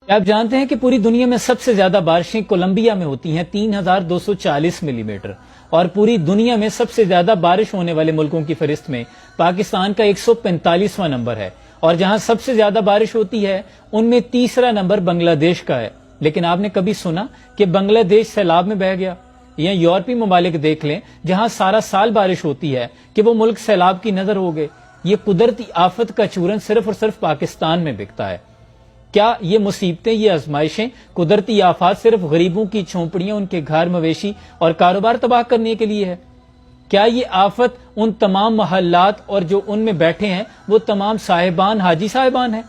آپ جانتے ہیں کہ پوری دنیا میں سب سے زیادہ بارشیں کولمبیا میں ہوتی ہیں 3240 ملی میٹر، اور پوری دنیا میں سب سے زیادہ بارش ہونے والے ملکوں کی فہرست میں پاکستان کا 145واں نمبر ہے، اور جہاں سب سے زیادہ بارش ہوتی ہے ان میں تیسرا نمبر بنگلہ دیش کا ہے۔ لیکن آپ نے کبھی سنا کہ بنگلہ دیش سیلاب میں بہہ گیا؟ یا یورپی ممالک دیکھ لیں جہاں سارا سال بارش ہوتی ہے کہ وہ ملک سیلاب کی نظر ہو گئے۔ یہ قدرتی آفت کا چورن صرف اور صرف پاکستان میں بکتا ہے۔ کیا یہ مصیبتیں، یہ آزمائشیں، قدرتی آفات صرف غریبوں کی جھونپڑیاں، ان کے گھر، مویشی اور کاروبار تباہ کرنے کے لیے ہے؟ کیا یہ آفت ان تمام محلات اور جو ان میں بیٹھے ہیں وہ تمام صاحبان، حاجی صاحبان ہیں؟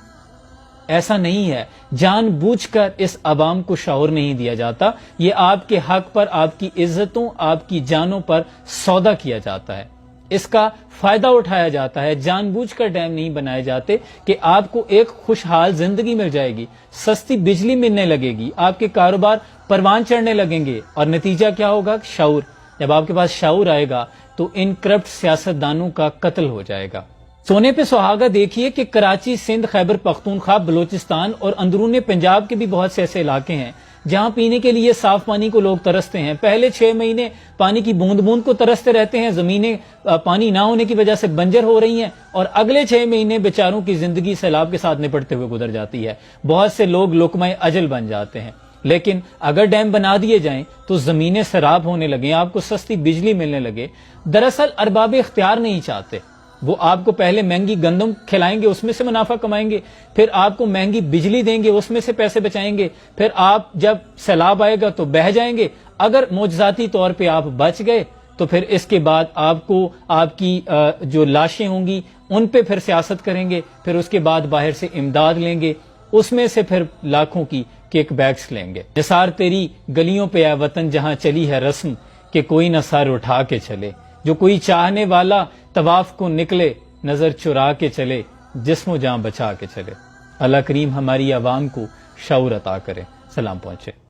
ایسا نہیں ہے۔ جان بوجھ کر اس عوام کو شعور نہیں دیا جاتا، یہ آپ کے حق پر، آپ کی عزتوں، آپ کی جانوں پر سودا کیا جاتا ہے، اس کا فائدہ اٹھایا جاتا ہے۔ جان بوجھ کر ڈیم نہیں بنائے جاتے کہ آپ کو ایک خوشحال زندگی مل جائے گی، سستی بجلی ملنے لگے گی، آپ کے کاروبار پروان چڑھنے لگیں گے، اور نتیجہ کیا ہوگا؟ شعور۔ جب آپ کے پاس شعور آئے گا تو ان کرپٹ سیاستدانوں کا قتل ہو جائے گا۔ سونے پہ سہاگا دیکھیے کہ کراچی، سندھ، خیبر پختونخوا، بلوچستان اور اندرون پنجاب کے بھی بہت سے ایسے علاقے ہیں جہاں پینے کے لیے صاف پانی کو لوگ ترستے ہیں۔ پہلے 6 مہینے پانی کی بوند بوند کو ترستے رہتے ہیں، زمینیں پانی نہ ہونے کی وجہ سے بنجر ہو رہی ہیں، اور اگلے 6 مہینے بیچاروں کی زندگی سیلاب کے ساتھ نپٹتے ہوئے گزر جاتی ہے۔ بہت سے لوگ لقمہ اجل بن جاتے ہیں۔ لیکن اگر ڈیم بنا دیے جائیں تو زمینیں سیراب ہونے لگیں، آپ کو سستی بجلی ملنے لگے۔ دراصل ارباب اختیار نہیں چاہتے، وہ آپ کو پہلے مہنگی گندم کھلائیں گے، اس میں سے منافع کمائیں گے، پھر آپ کو مہنگی بجلی دیں گے، اس میں سے پیسے بچائیں گے، پھر آپ جب سیلاب آئے گا تو بہہ جائیں گے۔ اگر معجزاتی طور پہ آپ بچ گئے تو پھر اس کے بعد آپ کو آپ کی جو لاشیں ہوں گی ان پہ پھر سیاست کریں گے، پھر اس کے بعد باہر سے امداد لیں گے، اس میں سے پھر لاکھوں کی کیک بیکس لیں گے۔ نثار تیری گلیوں پہ اے وطن جہاں چلی ہے رسم کہ کوئی نہ سر اٹھا کے چلے، جو کوئی چاہنے والا طواف کو نکلے نظر چرا کے چلے، جسم و جاں بچا کے چلے۔ اللہ کریم ہماری عوام کو شعور عطا کرے۔ سلام پہنچے۔